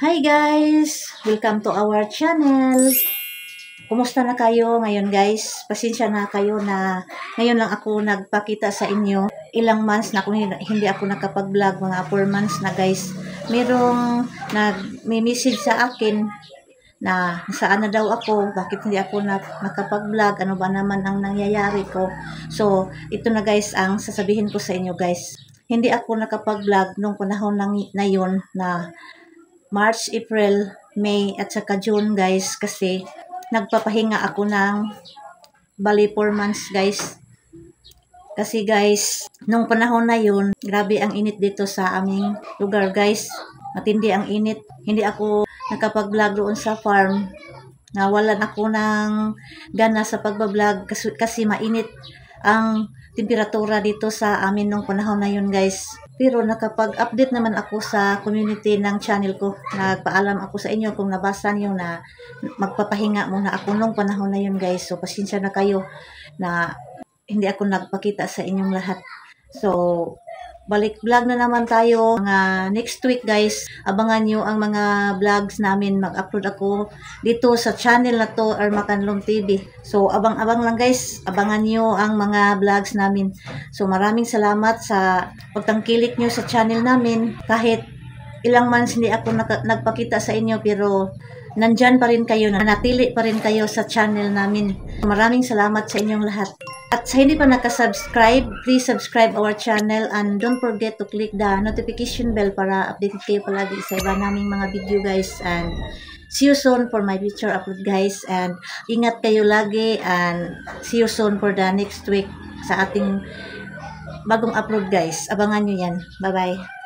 Hi guys! Welcome to our channel. Kumusta na kayo ngayon guys? Pasensya na kayo na ngayon lang ako nagpakita sa inyo. Ilang months na kung hindi ako nakapag-vlog, mga 4 months na guys. Merong nag-message sa akin na saan na daw ako, bakit hindi ako nakapag-vlog, ano ba naman ang nangyayari ko. So, ito na guys ang sasabihin ko sa inyo guys. Hindi ako nakapag-vlog nung panahon na yun na March, April, May at saka June guys kasi nagpapahinga ako ng bali 4 months guys. Kasi guys, nung panahon na yun, grabe ang init dito sa aming lugar guys. Matindi ang init. Hindi ako nakapag-vlog doon sa farm. Nawalan ako ng gana sa pagbablog kasi mainit ang temperatura dito sa amin nung panahon na yun guys. Pero nakapag-update naman ako sa community ng channel ko. Nagpaalam ako sa inyo kung nabasa niyo na magpapahinga muna ako nung panahon na yun guys. So pasensya na kayo na hindi ako nagpakita sa inyong lahat. So balik vlog na naman tayo mga next week guys. Abangan nyo ang mga vlogs namin. Mag-upload ako dito sa channel na to, Armacanlong TV. So abang-abang lang guys. Abangan nyo ang mga vlogs namin. So maraming salamat sa pagtangkilik nyo sa channel namin. Kahit ilang months hindi ako nagpakita sa inyo pero nandyan pa rin kayo, nanatili pa rin kayo sa channel namin. Maraming salamat sa inyong lahat. At sa hindi pa nakasubscribe, please subscribe our channel and don't forget to click the notification bell para updated kayo palagi sa iba naming mga video guys. And see you soon for my future upload guys. And ingat kayo lagi and see you soon for the next week sa ating bagong upload guys. Abangan nyo yan. Bye bye.